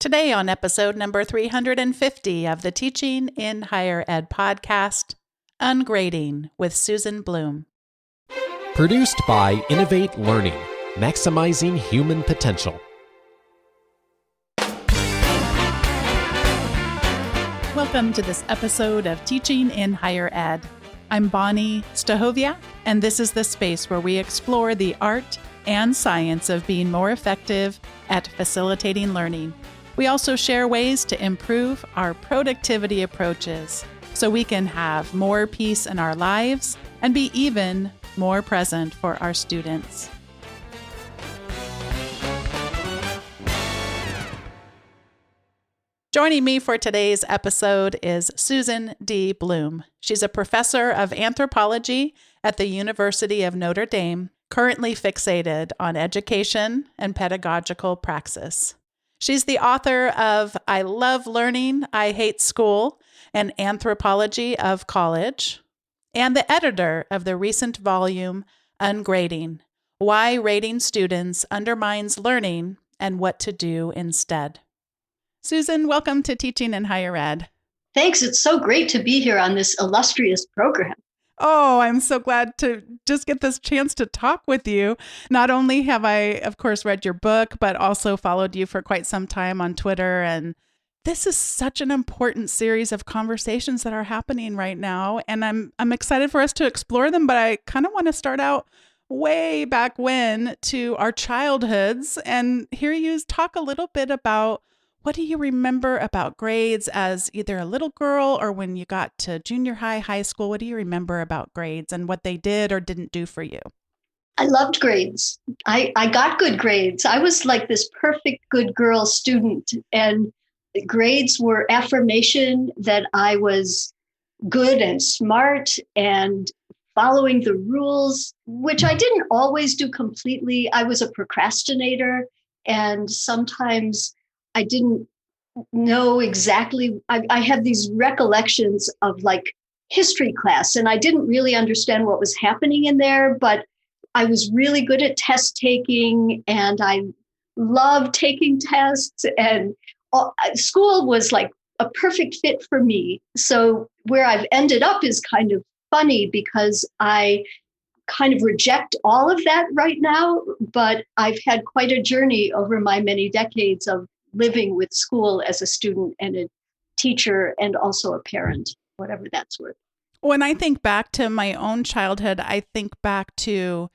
Today on episode number 350 of the Teaching in Higher Ed podcast, Ungrading with Susan Blum. Produced by Innovate Learning, maximizing human potential. Welcome to this episode of Teaching in Higher Ed. I'm Bonnie Stahovia, and this is the space where we explore the art and science of being more effective at facilitating learning. We also share ways to improve our productivity approaches so we can have more peace in our lives and be even more present for our students. Joining me for today's episode is Susan D. Blum. She's a professor of anthropology at the University of Notre Dame, currently fixated on education and pedagogical praxis. She's the author of I Love Learning, I Hate School, and Anthropology of College, and the editor of the recent volume, Ungrading, Why Rating Students Undermines Learning and What to Do Instead. Susan, welcome to Teaching in Higher Ed. Thanks. It's so great to be here on this illustrious program. Oh, I'm so glad to just get this chance to talk with you. Not only have I, of course, read your book, but also followed you for quite some time on Twitter. And this is such an important series of conversations that are happening right now. And I'm excited for us to explore them, but I kind of want to start out way back when to our childhoods and hear you talk a little bit about what do you remember about grades as either a little girl or when you got to junior high, high school? What do you remember about grades and what they did or didn't do for you? I loved grades. I got good grades. I was like this perfect good girl student, and grades were affirmation that I was good and smart and following the rules, which I didn't always do completely. I was a procrastinator, and sometimes I didn't know exactly. I have these recollections of like history class, and I didn't really understand what was happening in there, but I was really good at test taking, and I loved taking tests, and school was like a perfect fit for me. So where I've ended up is kind of funny because I kind of reject all of that right now, but I've had quite a journey over my many decades of living with school as a student and a teacher and also a parent, whatever that's worth. When I think back to my own childhood, I think back to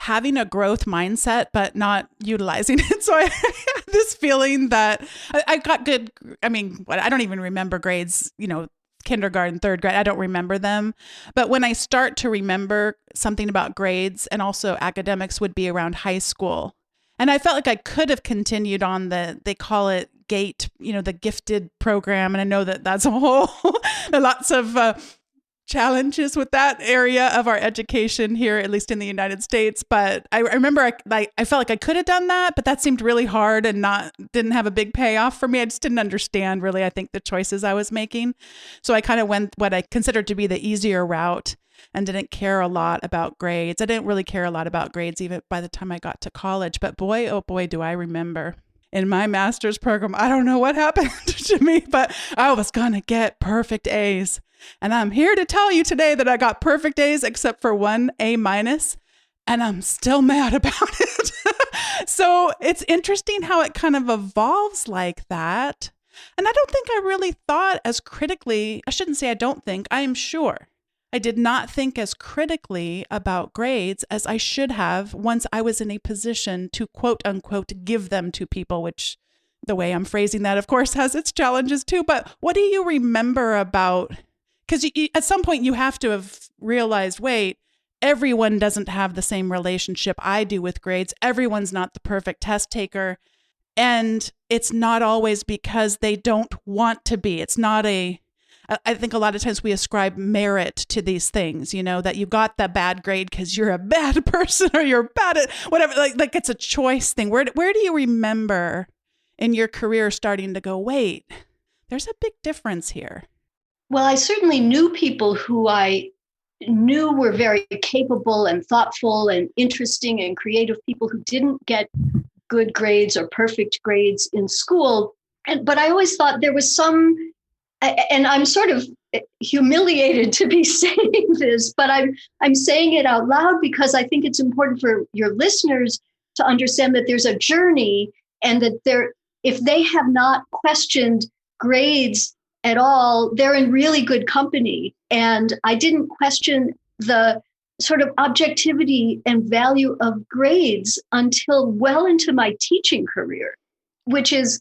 having a growth mindset, but not utilizing it. So I had this feeling that I got good. I mean, I don't even remember grades, kindergarten, third grade. I don't remember them. But when I start to remember something about grades and also academics would be around high school. And I felt like I could have continued on they call it GATE, the gifted program. And I know that that's a whole, lots of challenges with that area of our education here, at least in the United States. But I remember I felt like I could have done that, but that seemed really hard and didn't have a big payoff for me. I just didn't understand really, I think, the choices I was making. So I kind of went what I considered to be the easier route and didn't care a lot about grades. I didn't really care a lot about grades even by the time I got to college. But boy, oh boy, do I remember in my master's program, I don't know what happened to me, but I was going to get perfect A's. And I'm here to tell you today that I got perfect A's except for one A-, and I'm still mad about it. So it's interesting how it kind of evolves like that. And I don't think I really thought as critically, I shouldn't say I don't think, I am sure. I did not think as critically about grades as I should have once I was in a position to quote unquote give them to people, which the way I'm phrasing that, of course, has its challenges too. But what do you remember about, because at some point you have to have realized, wait, everyone doesn't have the same relationship I do with grades. Everyone's not the perfect test taker. And it's not always because they don't want to be. It's not I think a lot of times we ascribe merit to these things, that you got that bad grade because you're a bad person or you're bad at whatever, like it's a choice thing. Where do you remember in your career starting to go, wait, there's a big difference here? Well, I certainly knew people who I knew were very capable and thoughtful and interesting and creative people who didn't get good grades or perfect grades in school, but I always thought there was some, and I'm sort of humiliated to be saying this, but I'm saying it out loud because I think it's important for your listeners to understand that there's a journey, and that if they have not questioned grades at all, they're in really good company. And I didn't question the sort of objectivity and value of grades until well into my teaching career, which is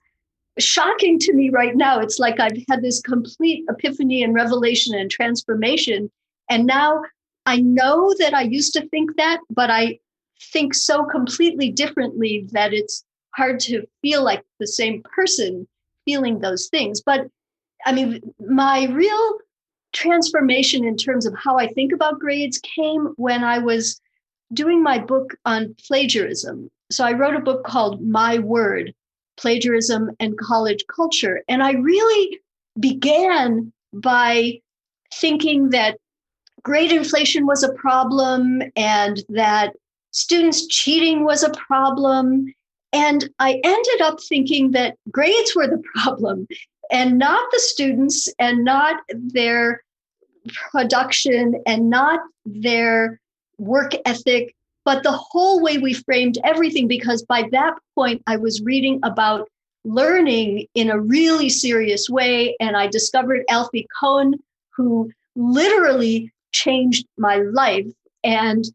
shocking to me right now. It's like I've had this complete epiphany and revelation and transformation. And now I know that I used to think that, but I think so completely differently that it's hard to feel like the same person feeling those things. But I mean, my real transformation in terms of how I think about grades came when I was doing my book on plagiarism. So I wrote a book called My Word, Plagiarism and College Culture. And I really began by thinking that grade inflation was a problem and that students cheating was a problem. And I ended up thinking that grades were the problem and not the students and not their production and not their work ethic, but the whole way we framed everything. Because by that point, I was reading about learning in a really serious way. And I discovered Alfie Kohn, who literally changed my life. And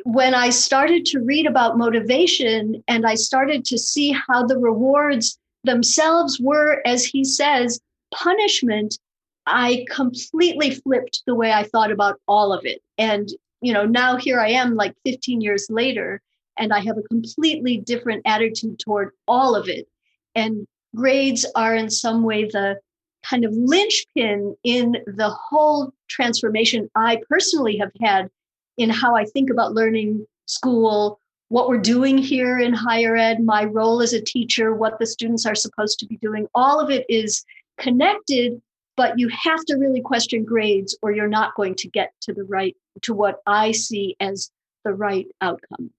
when I started to read about motivation and I started to see how the rewards themselves were, as he says, punishment, I completely flipped the way I thought about all of it. And, now here I am like 15 years later, and I have a completely different attitude toward all of it. And grades are in some way the kind of linchpin in the whole transformation I personally have had in how I think about learning, school, what we're doing here in higher ed, my role as a teacher, what the students are supposed to be doing. All of it is connected, but you have to really question grades or you're not going to get to what I see as the right outcome.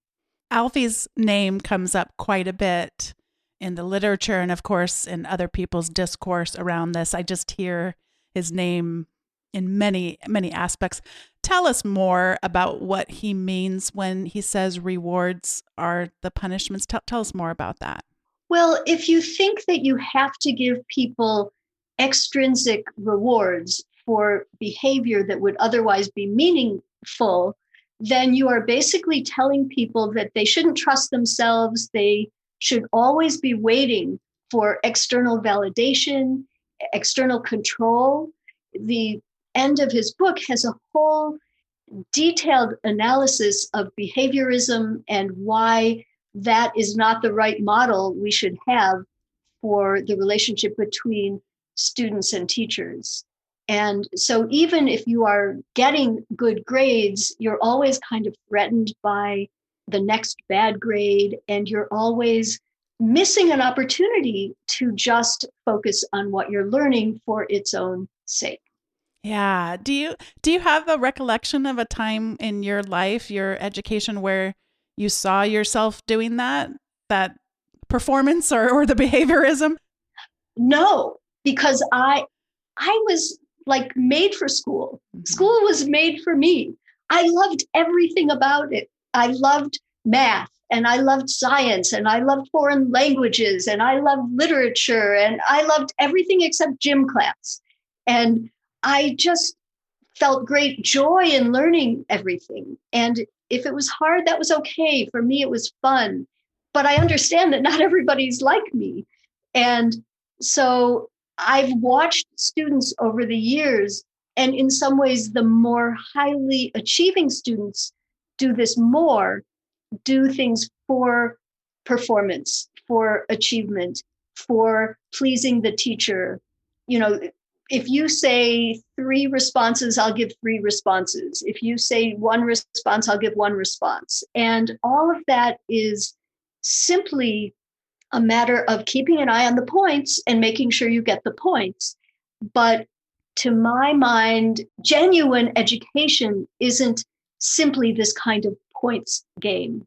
Alfie's name comes up quite a bit in the literature and, of course, in other people's discourse around this. I just hear his name in many, many aspects. Tell us more about what he means when he says rewards are the punishments. Tell us more about that. Well, if you think that you have to give people extrinsic rewards for behavior that would otherwise be meaningful, then you are basically telling people that they shouldn't trust themselves. They should always be waiting for external validation, external control. The end of his book has a whole detailed analysis of behaviorism and why that is not the right model we should have for the relationship between students and teachers. And so even if you are getting good grades, you're always kind of threatened by the next bad grade, and you're always missing an opportunity to just focus on what you're learning for its own sake. Yeah. Do you have a recollection of a time in your life, your education, where you saw yourself doing that performance or the behaviorism? No, because I was like made for school. Mm-hmm. School was made for me. I loved everything about it. I loved math and I loved science and I loved foreign languages and I loved literature and I loved everything except gym class. And I just felt great joy in learning everything. And if it was hard, that was okay. For me, it was fun. But I understand that not everybody's like me. And so I've watched students over the years, and in some ways, the more highly achieving students do this more, do things for performance, for achievement, for pleasing the teacher. If you say 3 responses, I'll give 3 responses. If you say 1 response, I'll give 1 response. And all of that is simply a matter of keeping an eye on the points and making sure you get the points. But to my mind, genuine education isn't simply this kind of points game.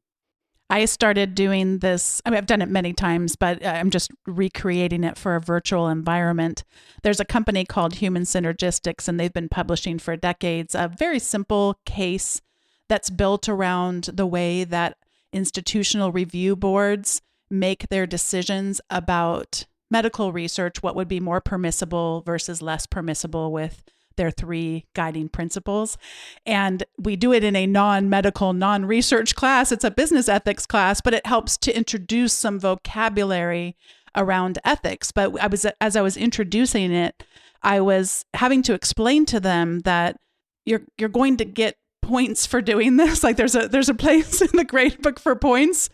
I started doing this. I mean, I've done it many times, but I'm just recreating it for a virtual environment. There's a company called Human Synergistics, and they've been publishing for decades a very simple case that's built around the way that institutional review boards make their decisions about medical research, what would be more permissible versus less permissible with their 3 guiding principles. And we do it in a non-medical, non-research class. It's a business ethics class, but it helps to introduce some vocabulary around ethics. But as I was introducing it, I was having to explain to them that you're going to get points for doing this. Like there's a place in the grade book for points,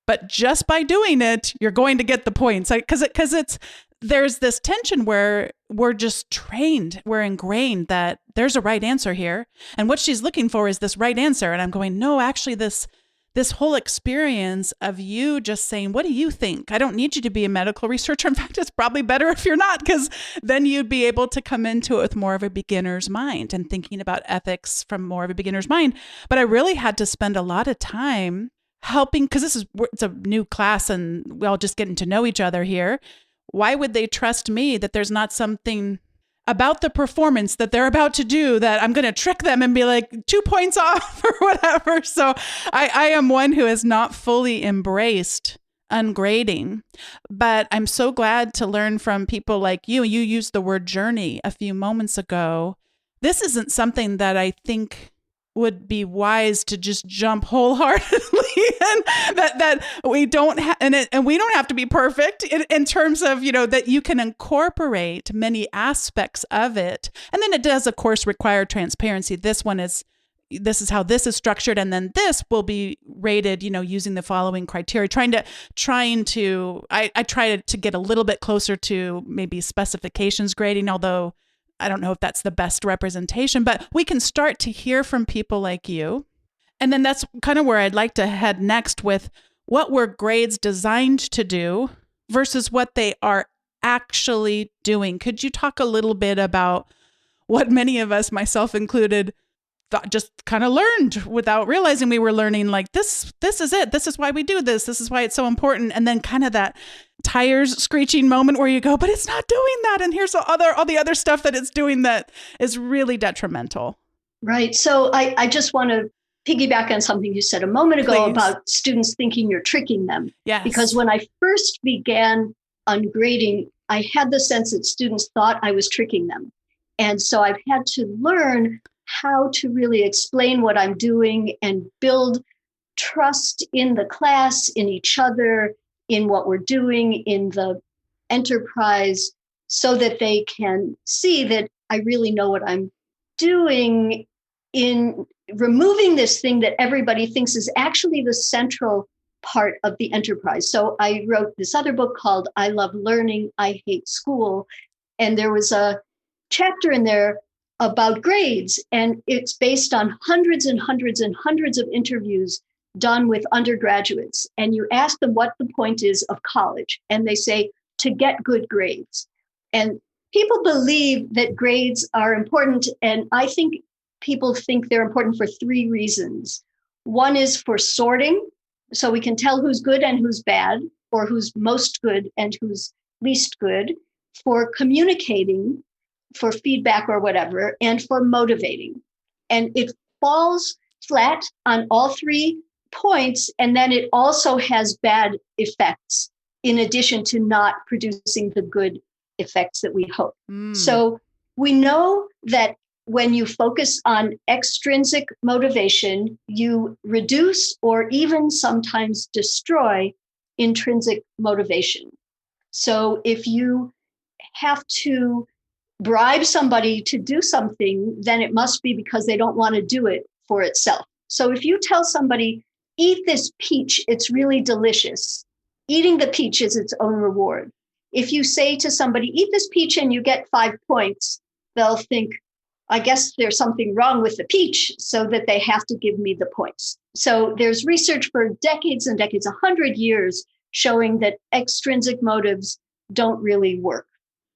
but just by doing it, you're going to get the points. Because there's this tension where we're just trained, we're ingrained that there's a right answer here. And what she's looking for is this right answer. And I'm going, no, actually this whole experience of you just saying, what do you think? I don't need you to be a medical researcher. In fact, it's probably better if you're not, because then you'd be able to come into it with more of a beginner's mind and thinking about ethics from more of a beginner's mind. But I really had to spend a lot of time helping, because it's a new class and we're all just getting to know each other here. Why would they trust me that there's not something about the performance that they're about to do that I'm going to trick them and be like 2 points off or whatever? So I am one who has not fully embraced ungrading, but I'm so glad to learn from people like you. You used the word journey a few moments ago. This isn't something that I think would be wise to just jump wholeheartedly and that we don't and we don't have to be perfect in terms of, that you can incorporate many aspects of it. And then it does, of course, require transparency. This is how this is structured. And then this will be rated, using the following criteria, I try to get a little bit closer to maybe specifications grading, although I don't know if that's the best representation, but we can start to hear from people like you. And then that's kind of where I'd like to head next with what were grades designed to do versus what they are actually doing. Could you talk a little bit about what many of us, myself included, just kind of learned without realizing we were learning, like this is it. This is why we do this. This is why it's so important. And then kind of that tires screeching moment where you go, but it's not doing that. And here's all the other stuff that it's doing that is really detrimental. Right. So I just want to piggyback on something you said a moment ago. Please. About students thinking you're tricking them. Yes. Because when I first began ungrading, I had the sense that students thought I was tricking them. And so I've had to learn how to really explain what I'm doing and build trust in the class, in each other, in what we're doing, in the enterprise, so that they can see that I really know what I'm doing in removing this thing that everybody thinks is actually the central part of the enterprise. So I wrote this other book called I Love Learning, I Hate School. And there was a chapter in there about grades, and it's based on hundreds and hundreds and hundreds of interviews done with undergraduates. And you ask them what the point is of college, and they say to get good grades. And people believe that grades are important, and I think people think they're important for 3 reasons. One is for sorting, so we can tell who's good and who's bad, or who's most good and who's least good, for communicating, for feedback or whatever, and for motivating. And it falls flat on all 3 points. And then it also has bad effects in addition to not producing the good effects that we hope. So we know that when you focus on extrinsic motivation, you reduce or even sometimes destroy intrinsic motivation. So if you have to bribe somebody to do something, then it must be because they don't want to do it for itself. So if you tell somebody, eat this peach, it's really delicious, eating the peach is its own reward. If you say to somebody, eat this peach and you get 5 points, they'll think, I guess there's something wrong with the peach, so that they have to give me the points. So there's research for decades and decades, 100 years, showing that extrinsic motives don't really work.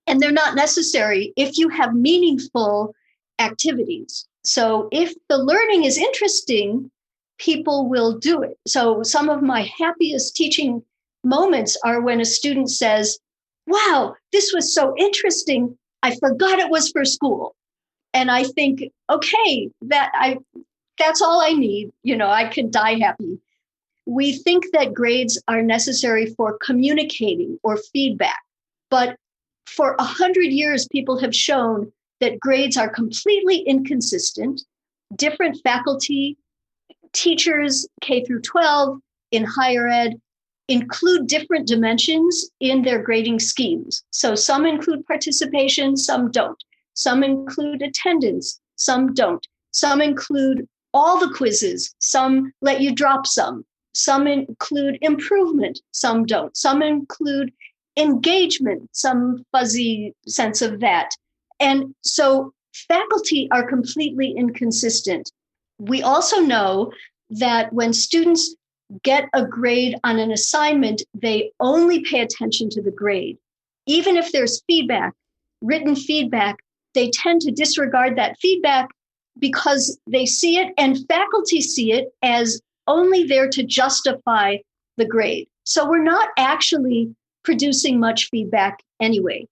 And they're not necessary if you have meaningful activities. So if the learning is interesting, people will do it. So some of my happiest teaching moments are when a student says, wow, this was so interesting. I forgot it was for school. And I think, okay, that's all I need. I can die happy. We think that grades are necessary for communicating or feedback. But for 100 years, people have shown that grades are completely inconsistent. Different faculty, teachers, K through 12, in higher ed, include different dimensions in their grading schemes. So some include participation, some don't. Some include attendance, some don't. Some include all the quizzes, some let you drop some. Some include improvement, some don't. Some include engagement, some fuzzy sense of that. And so faculty are completely inconsistent. We also know that when students get a grade on an assignment, they only pay attention to the grade. Even if there's feedback, written feedback, they tend to disregard that feedback because they see it and faculty see it as only there to justify the grade. So we're not actually producing much feedback anyway.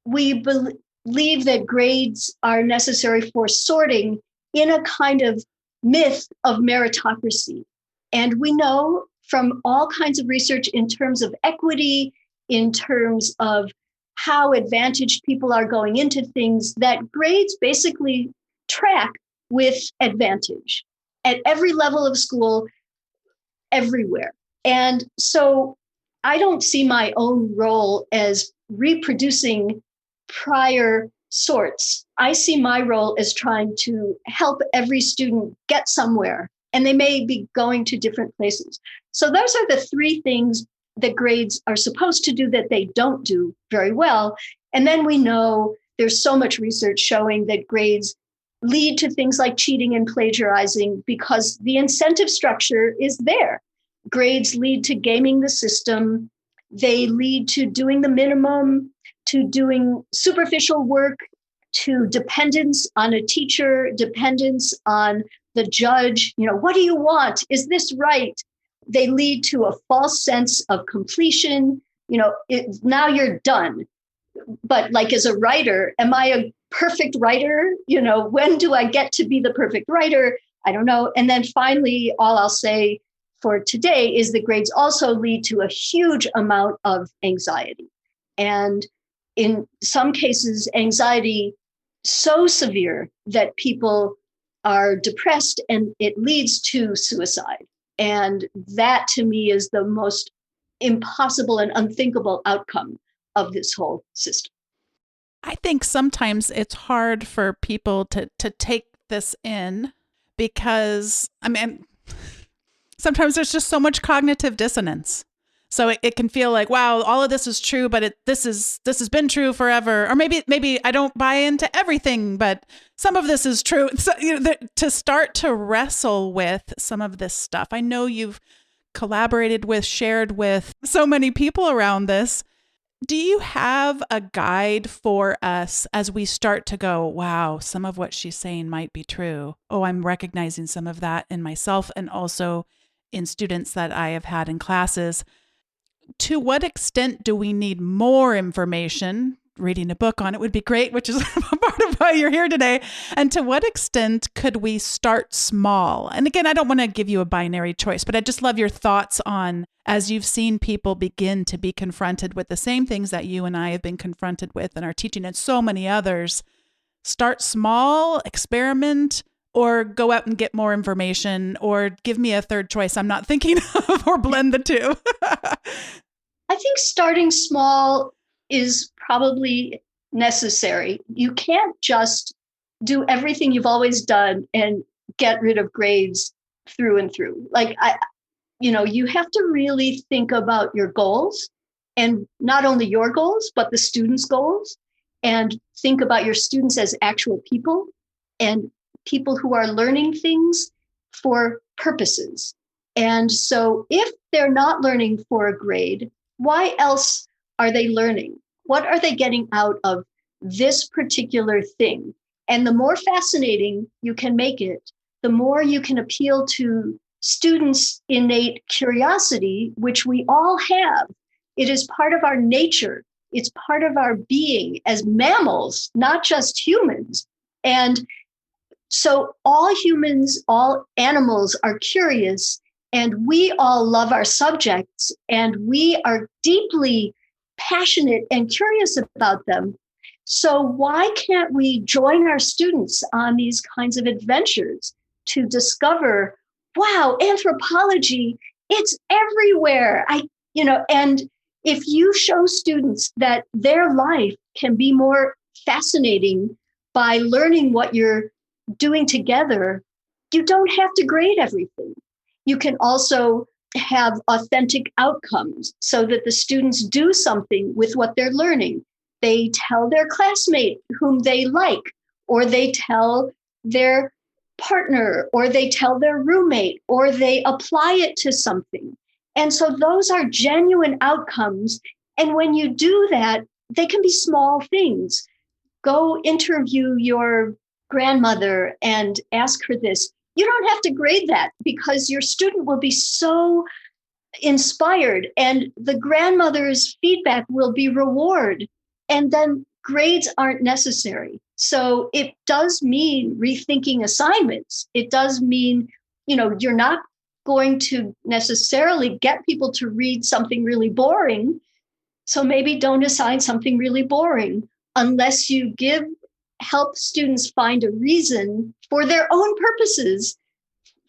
We believe that grades are necessary for sorting in a kind of myth of meritocracy. And we know from all kinds of research in terms of equity, in terms of how advantaged people are going into things, that grades basically track with advantage at every level of school, everywhere. And so I don't see my own role as reproducing prior sorts. I see my role as trying to help every student get somewhere, and they may be going to different places. So those are the three things that grades are supposed to do that they don't do very well. And then we know there's so much research showing that grades lead to things like cheating and plagiarizing because the incentive structure is there. Grades lead to gaming the system. They lead to doing the minimum, to doing superficial work, to dependence on a teacher, dependence on the judge. What do you want? Is this right? They lead to a false sense of completion. Now you're done. But like as a writer, am I a perfect writer? When do I get to be the perfect writer? I don't know. And then finally, all I'll say for today is that grades also lead to a huge amount of anxiety. And in some cases, anxiety so severe that people are depressed and it leads to suicide. And that to me is the most impossible and unthinkable outcome of this whole system. I think sometimes it's hard for people to take this in because, sometimes there's just so much cognitive dissonance. So it can feel like, wow, all of this is true, but this has been true forever. Or maybe I don't buy into everything, but some of this is true. So, to start to wrestle with some of this stuff. I know you've collaborated with, shared with so many people around this. Do you have a guide for us as we start to go, wow, some of what she's saying might be true. Oh, I'm recognizing some of that in myself and also in students that I have had in classes. To what extent do we need more information? Reading a book on it would be great, which is part of why you're here today. And to what extent could we start small? And again, I don't want to give you a binary choice, but I just love your thoughts on, as you've seen people begin to be confronted with the same things that you and I have been confronted with in our teaching and so many others. Start small, experiment, or go out and get more information, or give me a third choice I'm not thinking of, or blend the two. I think starting small is probably necessary. You can't just do everything you've always done and get rid of grades through and through. You have to really think about your goals, and not only your goals, but the students' goals, and think about your students as actual people and people who are learning things for purposes. And so if they're not learning for a grade, why else are they learning? What are they getting out of this particular thing? And the more fascinating you can make it, the more you can appeal to students' innate curiosity, which we all have. It is part of our nature. It's part of our being as mammals, not just humans. And so all humans, all animals are curious, and we all love our subjects, and we are deeply passionate and curious about them. So why can't we join our students on these kinds of adventures to discover, wow, anthropology, it's everywhere. And if you show students that their life can be more fascinating by learning what you're doing together, you don't have to grade everything. You can also have authentic outcomes so that the students do something with what they're learning. They tell their classmate whom they like, or they tell their partner, or they tell their roommate, or they apply it to something. And so those are genuine outcomes. And when you do that, they can be small things. Go interview your grandmother and ask her this. You don't have to grade that because your student will be so inspired, and the grandmother's feedback will be reward. And then grades aren't necessary. So it does mean rethinking assignments. It does mean, you're not going to necessarily get people to read something really boring. So maybe don't assign something really boring unless you help students find a reason for their own purposes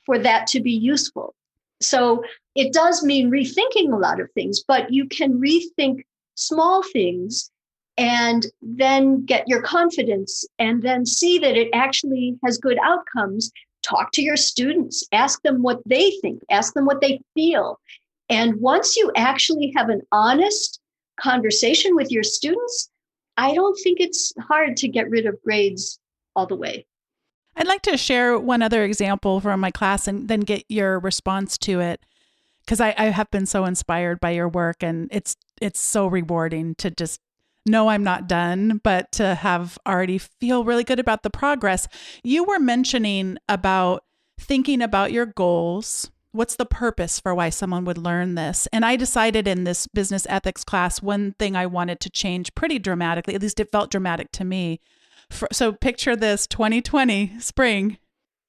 for that to be useful. So it does mean rethinking a lot of things, but you can rethink small things and then get your confidence and then see that it actually has good outcomes. Talk to your students, ask them what they think, ask them what they feel. And once you actually have an honest conversation with your students, I don't think it's hard to get rid of grades all the way. I'd like to share one other example from my class and then get your response to it, because I have been so inspired by your work, and it's so rewarding to just know I'm not done, but to have already feel really good about the progress. You were mentioning about thinking about your goals. What's the purpose for why someone would learn this? And I decided in this business ethics class, one thing I wanted to change pretty dramatically, at least it felt dramatic to me. So picture this, 2020 spring,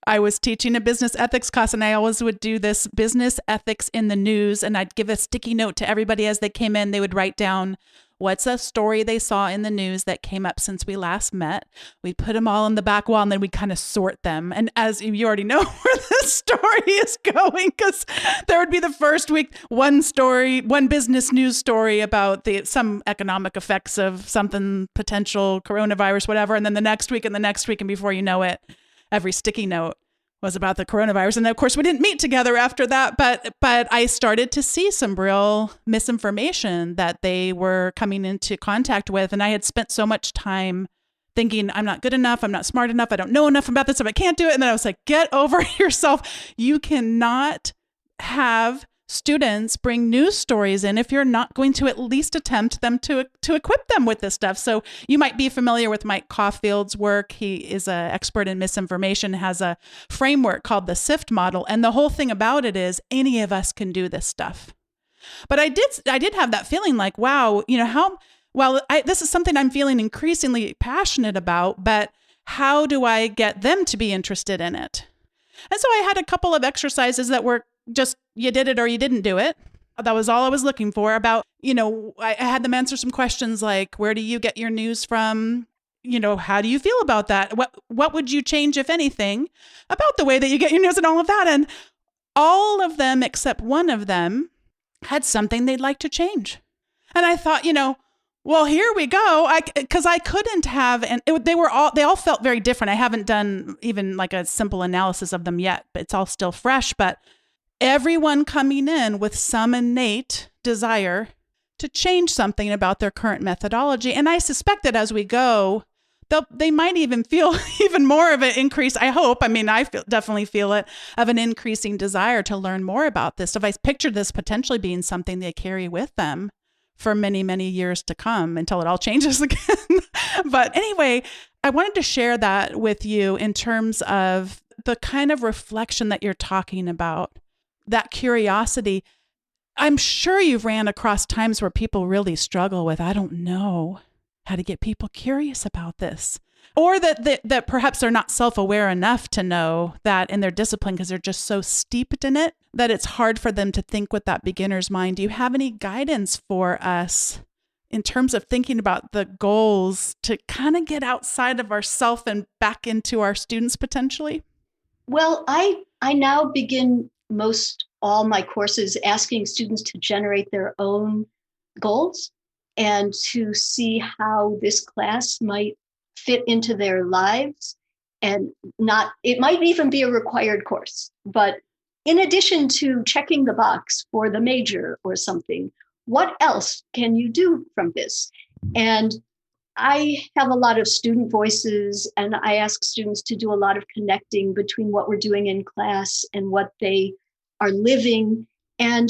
I was teaching a business ethics class, and I always would do this business ethics in the news, and I'd give a sticky note to everybody as they came in. They would write down what's a story they saw in the news that came up since we last met. We'd put them all on the back wall, and then we'd kind of sort them. And as you already know where this story is going, because there would be the first week, one story, one business news story about some economic effects of something, potential coronavirus, whatever. And then the next week, and before you know it, every sticky note was about the coronavirus. And of course, we didn't meet together after that, but I started to see some real misinformation that they were coming into contact with. And I had spent so much time thinking, I'm not good enough, I'm not smart enough, I don't know enough about this, if I can't do it. And then I was like, get over yourself. You cannot have students bring news stories in if you're not going to at least attempt them to equip them with this stuff. So you might be familiar with Mike Caulfield's work. He is an expert in misinformation, has a framework called the SIFT model. And the whole thing about it is any of us can do this stuff. But I did have that feeling like, wow, this is something I'm feeling increasingly passionate about, but how do I get them to be interested in it? And so I had a couple of exercises that were just, you did it or you didn't do it. That was all I was looking for. About, I had them answer some questions like, where do you get your news from? How do you feel about that? What would you change, if anything, about the way that you get your news and all of that? And all of them, except one of them, had something they'd like to change. And I thought, well, here we go. Because I couldn't have, and they all felt very different. I haven't done even like a simple analysis of them yet, but it's all still fresh. But everyone coming in with some innate desire to change something about their current methodology. And I suspect that as we go, they might even feel even more of an increase. I hope. I mean, definitely feel it, of an increasing desire to learn more about this. If I pictured this potentially being something they carry with them for many, many years to come until it all changes again. But anyway, I wanted to share that with you in terms of the kind of reflection that you're talking about that curiosity. I'm sure you've ran across times where people really struggle with, I don't know how to get people curious about this. Or that perhaps they're not self-aware enough to know that in their discipline because they're just so steeped in it that it's hard for them to think with that beginner's mind. Do you have any guidance for us in terms of thinking about the goals to kind of get outside of ourself and back into our students potentially? Well, I now begin most all my courses asking students to generate their own goals and to see how this class might fit into their lives. And not, it might even be a required course, but in addition to checking the box for the major or something, what else can you do from this? And I have a lot of student voices, and I ask students to do a lot of connecting between what we're doing in class and what they are living. And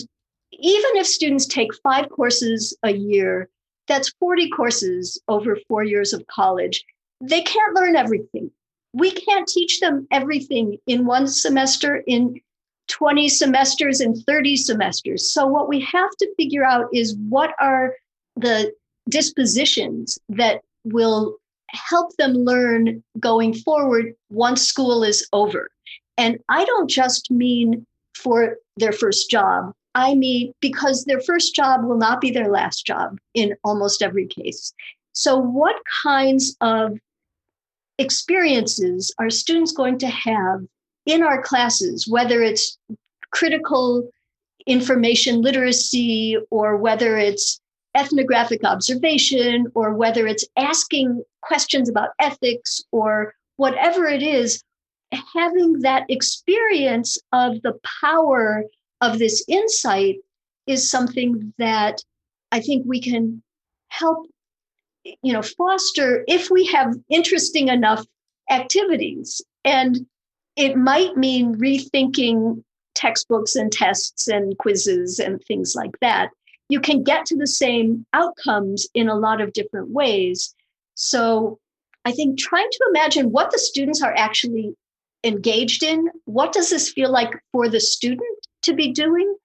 even if students take 5 courses a year, that's 40 courses over 4 years of college. They can't learn everything. We can't teach them everything in one semester, in 20 semesters, in 30 semesters. So what we have to figure out is what are the dispositions that will help them learn going forward once school is over. And I don't just mean for their first job. I mean, because their first job will not be their last job in almost every case. So what kinds of experiences are students going to have in our classes, whether it's critical information literacy or whether it's ethnographic observation or whether it's asking questions about ethics or whatever it is, having that experience of the power of this insight is something that I think we can help foster if we have interesting enough activities. And it might mean rethinking textbooks and tests and quizzes and things like that. You can get to the same outcomes in a lot of different ways. So I think trying to imagine what the students are actually engaged in, what does this feel like for the student to be doing?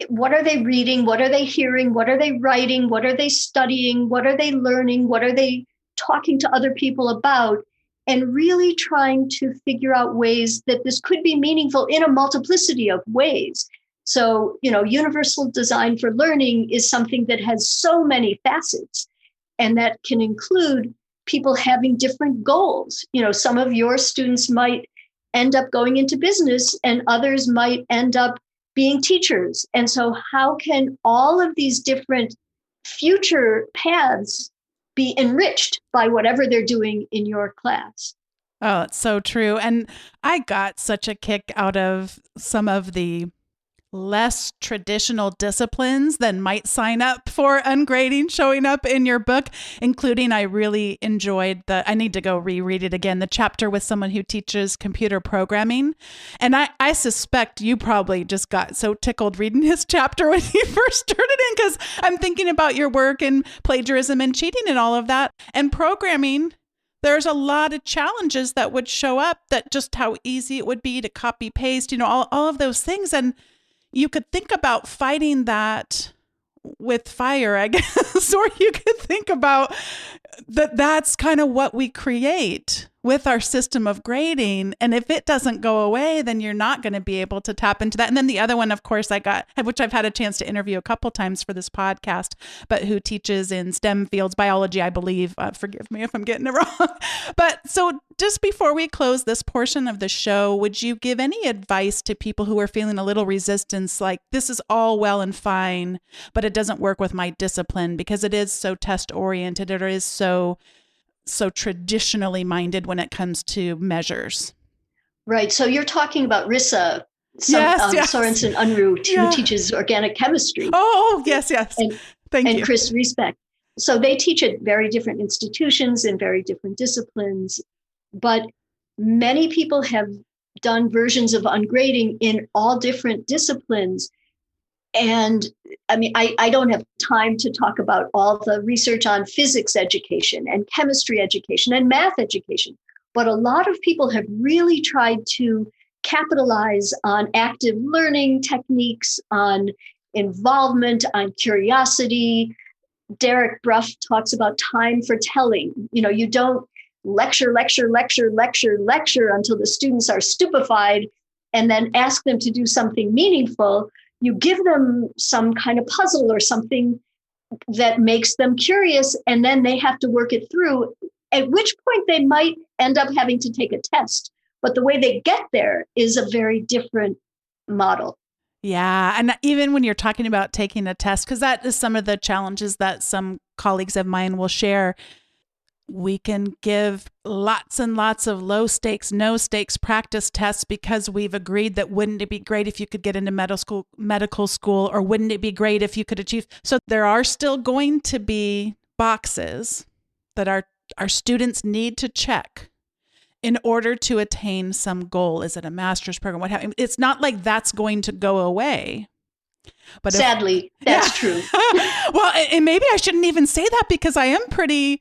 What are they reading? What are they hearing? What are they writing? What are they studying? What are they learning? What are they talking to other people about? And really trying to figure out ways that this could be meaningful in a multiplicity of ways. So, universal design for learning is something that has so many facets, and that can include people having different goals. Some of your students might end up going into business and others might end up being teachers. And so how can all of these different future paths be enriched by whatever they're doing in your class? Oh, it's so true. And I got such a kick out of some of the less traditional disciplines than might sign up for ungrading showing up in your book, including I really enjoyed I need to go reread it again, the chapter with someone who teaches computer programming. And I suspect you probably just got so tickled reading his chapter when you first turned it in, because I'm thinking about your work and plagiarism and cheating and all of that. And programming, there's a lot of challenges that would show up, that just how easy it would be to copy paste, all of those things. And you could think about fighting that with fire, I guess, or you could think about that's kind of what we create with our system of grading. And if it doesn't go away, then you're not going to be able to tap into that. And then the other one, of course, I got, which I've had a chance to interview a couple times for this podcast, but who teaches in STEM fields, biology, I believe. Forgive me if I'm getting it wrong. But so just before we close this portion of the show, would you give any advice to people who are feeling a little resistance, like this is all well and fine, but it doesn't work with my discipline because it is so test oriented, it is so traditionally minded when it comes to measures? Right. So you're talking about Rissa yes. Sorensen Unruh, who teaches organic chemistry. Oh, yes. Thank you. And Chris Riesbeck. So they teach at very different institutions in very different disciplines. But many people have done versions of ungrading in all different disciplines. And I mean, I don't have time to talk about all the research on physics education and chemistry education and math education, but a lot of people have really tried to capitalize on active learning techniques, on involvement, on curiosity. Derek Bruff talks about time for telling. You don't lecture until the students are stupefied and then ask them to do something meaningful. You give them some kind of puzzle or something that makes them curious, and then they have to work it through, at which point they might end up having to take a test. But the way they get there is a very different model. Yeah. And even when you're talking about taking a test, because that is some of the challenges that some colleagues of mine will share. We can give lots and lots of low stakes, no stakes practice tests because we've agreed that wouldn't it be great if you could get into medical school, or wouldn't it be great if you could achieve. So there are still going to be boxes that our students need to check in order to attain some goal. Is it a master's program? What have you? It's not like that's going to go away. But sadly, that's true. Well, and maybe I shouldn't even say that, because I am pretty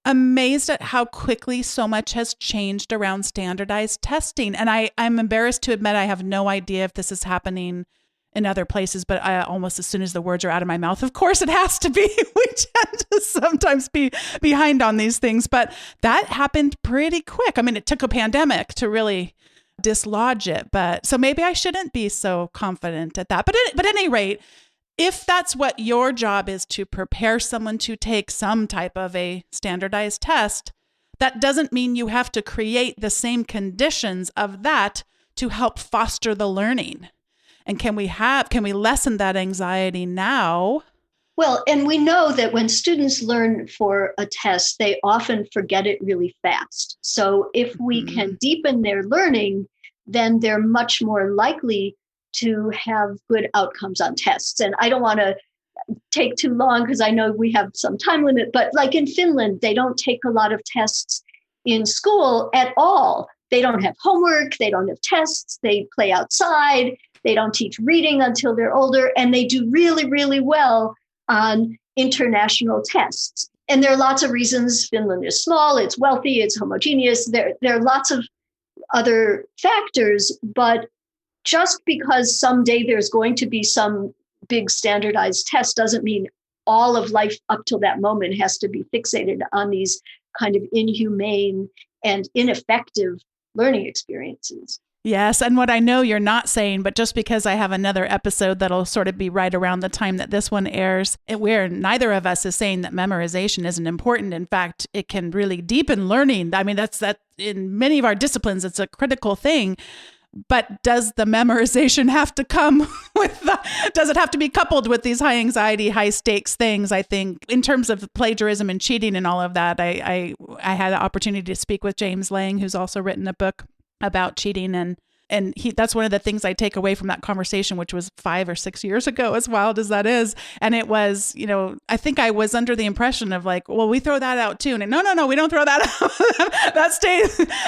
amazed at how quickly so much has changed around standardized testing. And I'm embarrassed to admit I have no idea if this is happening in other places, but I almost, as soon as the words are out of my mouth, of course it has to be. We tend to sometimes be behind on these things, but that happened pretty quick. I mean, it took a pandemic to really dislodge it, but so maybe I shouldn't be so confident at that. But at any rate, if that's what your job is, to prepare someone to take some type of a standardized test, that doesn't mean you have to create the same conditions of that to help foster the learning. And can we lessen that anxiety now? Well, and we know that when students learn for a test, they often forget it really fast. So if we can deepen their learning, then they're much more likely to have good outcomes on tests. And I don't want to take too long because I know we have some time limit, but like in Finland, they don't take a lot of tests in school at all. They don't have homework, they don't have tests, they play outside, they don't teach reading until they're older, and they do really, really well on international tests. And there are lots of reasons. Finland is small, it's wealthy, it's homogeneous. There are lots of other factors, but just because someday there's going to be some big standardized test doesn't mean all of life up till that moment has to be fixated on these kind of inhumane and ineffective learning experiences. Yes. And what I know you're not saying, but just because I have another episode that'll sort of be right around the time that this one airs, where neither of us is saying that memorization isn't important. In fact, it can really deepen learning. I mean, that in many of our disciplines, it's a critical thing. But does the memorization have to come does it have to be coupled with these high anxiety, high stakes things? I think in terms of plagiarism and cheating and all of that, I had the opportunity to speak with James Lang, who's also written a book about cheating, and that's one of the things I take away from that conversation, which was 5 or 6 years ago, as wild as that is. And it was, I think I was under the impression of like, well, we throw that out too. And no, we don't throw that out.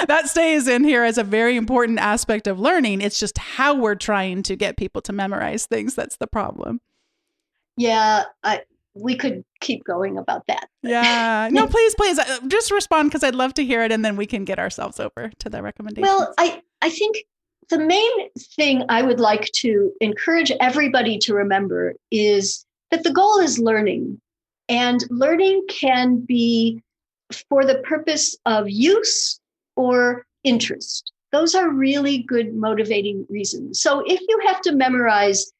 that stays in here as a very important aspect of learning. It's just how we're trying to get people to memorize things. That's the problem. Yeah, we could keep going about that. Yeah. No, please, just respond, because I'd love to hear it, and then we can get ourselves over to the recommendations. Well, I think the main thing I would like to encourage everybody to remember is that the goal is learning, and learning can be for the purpose of use or interest. Those are really good motivating reasons. So if you have to memorize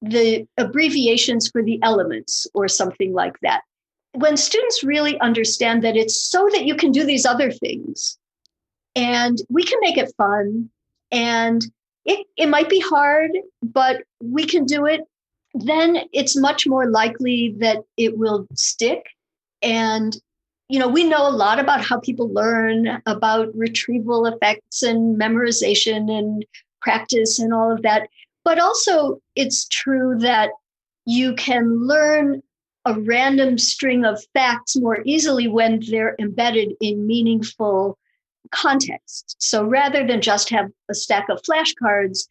the abbreviations for the elements or something like that, when students really understand that it's so that you can do these other things, and we can make it fun, and it might be hard, but we can do it, then it's much more likely that it will stick. And, we know a lot about how people learn, about retrieval effects and memorization and practice and all of that. But also it's true that you can learn a random string of facts more easily when they're embedded in meaningful context. So rather than just have a stack of flashcards,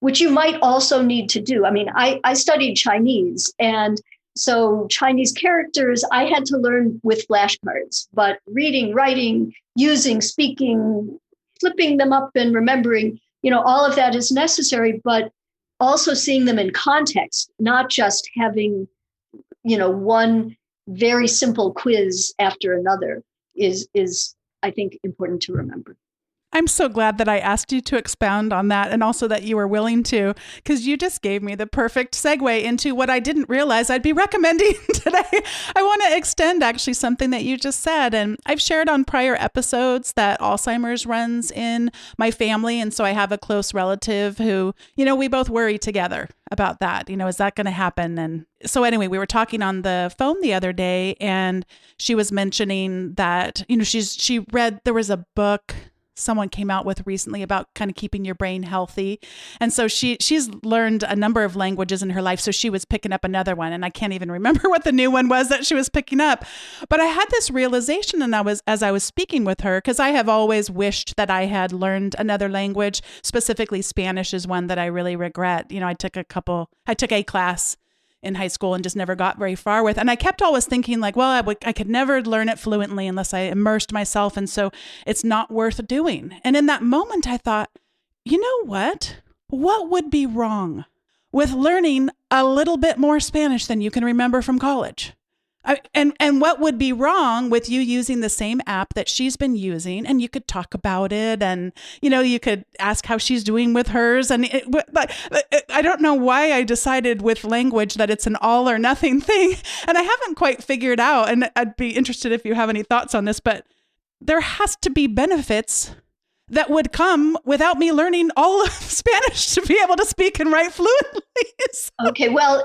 which you might also need to do. I mean, I studied Chinese, and so Chinese characters I had to learn with flashcards, but reading, writing, using, speaking, flipping them up and remembering, all of that is necessary, but also seeing them in context, not just having, one very simple quiz after another is I think important to remember. I'm so glad that I asked you to expound on that, and also that you were willing to, because you just gave me the perfect segue into what I didn't realize I'd be recommending today. I want to extend actually something that you just said. And I've shared on prior episodes that Alzheimer's runs in my family. And so I have a close relative who, we both worry together about that. Is that going to happen? And so anyway, we were talking on the phone the other day, and she was mentioning that, she read, there was a book someone came out with recently about kind of keeping your brain healthy. And so she's learned a number of languages in her life. So she was picking up another one, and I can't even remember what the new one was that she was picking up. But I had this realization, and as I was speaking with her, because I have always wished that I had learned another language. Specifically, Spanish is one that I really regret. I took a class in high school and just never got very far with. And I kept always thinking like, well, I could never learn it fluently unless I immersed myself. And so it's not worth doing. And in that moment, I thought, you know what? What would be wrong with learning a little bit more Spanish than you can remember from college? And what would be wrong with you using the same app that she's been using, and you could talk about it, and you could ask how she's doing with hers. And I don't know why I decided with language that it's an all or nothing thing, and I haven't quite figured out. And I'd be interested if you have any thoughts on this, but there has to be benefits that would come without me learning all of Spanish to be able to speak and write fluently. Okay, well,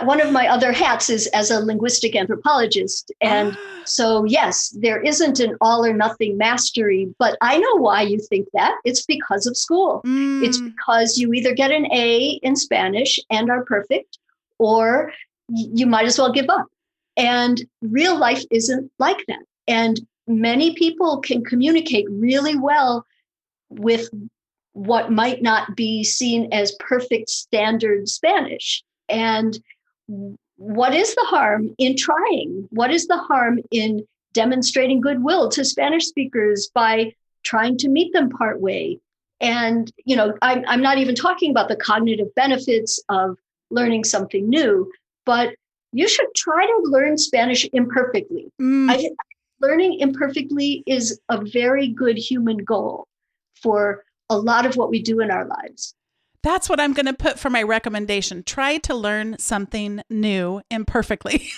one of my other hats is as a linguistic anthropologist. And so, yes, there isn't an all or nothing mastery, but I know why you think that. It's because of school. It's because you either get an A in Spanish and are perfect, or you might as well give up. And real life isn't like that. And many people can communicate really well with what might not be seen as perfect standard Spanish. And what is the harm in trying? What is the harm in demonstrating goodwill to Spanish speakers by trying to meet them partway? And, I'm not even talking about the cognitive benefits of learning something new, but you should try to learn Spanish imperfectly. Learning imperfectly is a very good human goal for a lot of what we do in our lives. That's what I'm going to put for my recommendation. Try to learn something new imperfectly.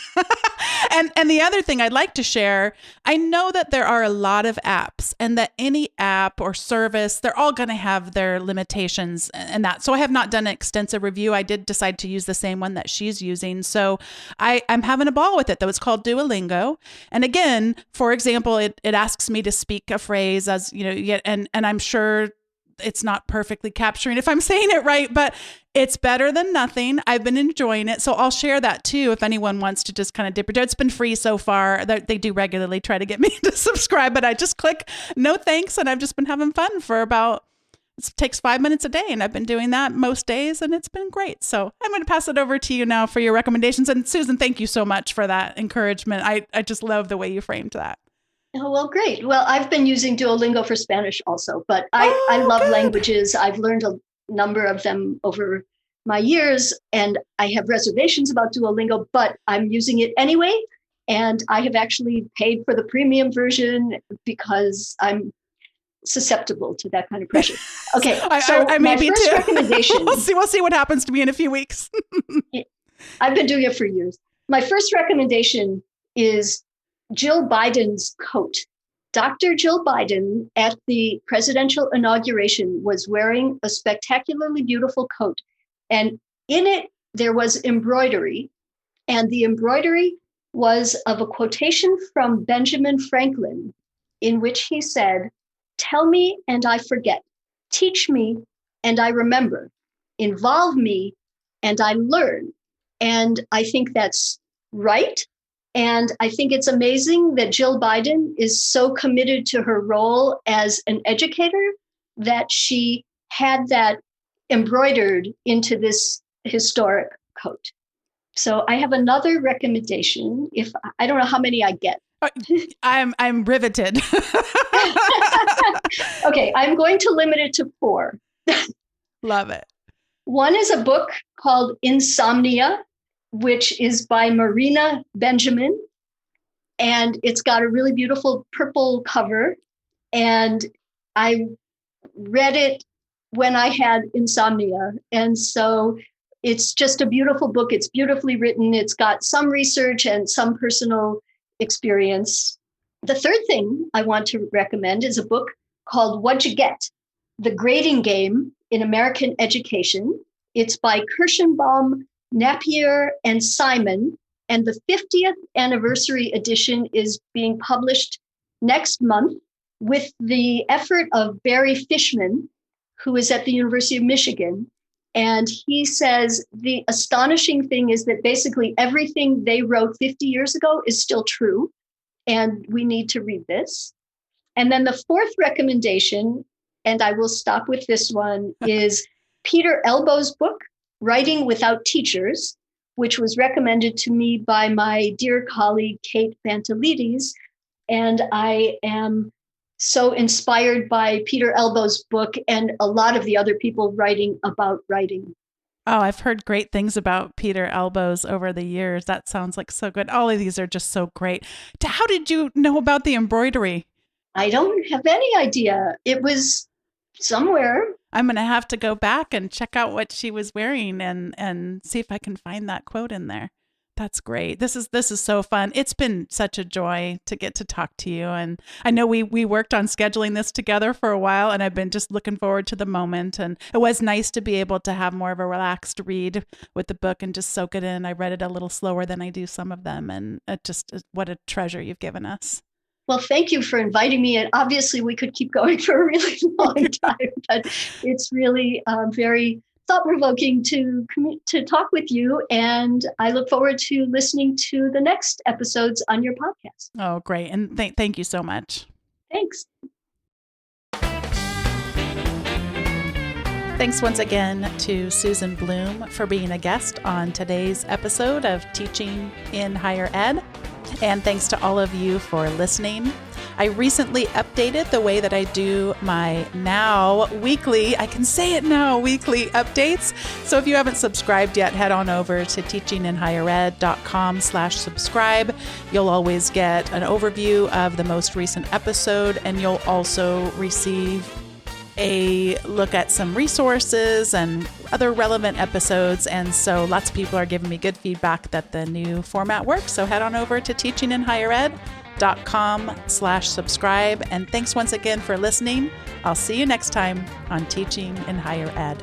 And the other thing I'd like to share, I know that there are a lot of apps, and that any app or service, they're all going to have their limitations and that. So I have not done an extensive review. I did decide to use the same one that she's using. So I'm having a ball with it, though. It's called Duolingo. And again, for example, it asks me to speak a phrase as, and I'm sure it's not perfectly capturing if I'm saying it right, but it's better than nothing. I've been enjoying it. So I'll share that too if anyone wants to just kind of dip your toe. It's been free so far. They do regularly try to get me to subscribe, but I just click no thanks, and I've just been having fun for it takes 5 minutes a day, and I've been doing that most days, and it's been great. So I'm going to pass it over to you now for your recommendations. And Susan, thank you so much for that encouragement. I just love the way you framed that. Oh, well, great. Well, I've been using Duolingo for Spanish also, but I love languages. I've learned a number of them over my years, and I have reservations about Duolingo, but I'm using it anyway. And I have actually paid for the premium version because I'm susceptible to that kind of pressure. Okay, so I my may be first too. recommendation. We'll see what happens to me in a few weeks. I've been doing it for years. My first recommendation is Jill Biden's coat. Dr. Jill Biden at the presidential inauguration was wearing a spectacularly beautiful coat. And in it, there was embroidery. And the embroidery was of a quotation from Benjamin Franklin, in which he said, "Tell me and I forget. Teach me and I remember. Involve me and I learn." And I think that's right. And I think it's amazing that Jill Biden is so committed to her role as an educator that she had that embroidered into this historic coat. So I have another recommendation. I don't know how many I get. I'm riveted. Okay, I'm going to limit it to 4. Love it. One is a book called Insomnia, which is by Marina Benjamin. And it's got a really beautiful purple cover. And I read it when I had insomnia. And so it's just a beautiful book. It's beautifully written. It's got some research and some personal experience. The third thing I want to recommend is a book called What'd You Get? The Grading Game in American Education. It's by Kirschenbaum, Napier, and Simon. And the 50th anniversary edition is being published next month with the effort of Barry Fishman, who is at the University of Michigan. And he says the astonishing thing is that basically everything they wrote 50 years ago is still true. And we need to read this. And then the fourth recommendation, and I will stop with this one, is Peter Elbow's book, Writing Without Teachers, which was recommended to me by my dear colleague, Kate Bantalides. And I am so inspired by Peter Elbow's book and a lot of the other people writing about writing. Oh, I've heard great things about Peter Elbows over the years. That sounds like so good. All of these are just so great. How did you know about the embroidery? I don't have any idea. It was somewhere. I'm going to have to go back and check out what she was wearing and see if I can find that quote in there. That's great. This is so fun. It's been such a joy to get to talk to you. And I know we worked on scheduling this together for a while, and I've been just looking forward to the moment. And it was nice to be able to have more of a relaxed read with the book and just soak it in. I read it a little slower than I do some of them. And what a treasure you've given us. Well, thank you for inviting me. And obviously we could keep going for a really long time, but it's really very thought-provoking to talk with you. And I look forward to listening to the next episodes on your podcast. Oh, great. And thank you so much. Thanks. Thanks once again to Susan Blum for being a guest on today's episode of Teaching in Higher Ed. And thanks to all of you for listening. I recently updated the way that I do my now weekly updates. So if you haven't subscribed yet, head on over to teachinginhighered.com/subscribe. You'll always get an overview of the most recent episode, and you'll also receive a look at some resources and other relevant episodes. And so lots of people are giving me good feedback that the new format works. So head on over to teachinginhighered.com/subscribe. And thanks once again for listening. I'll see you next time on Teaching in Higher Ed.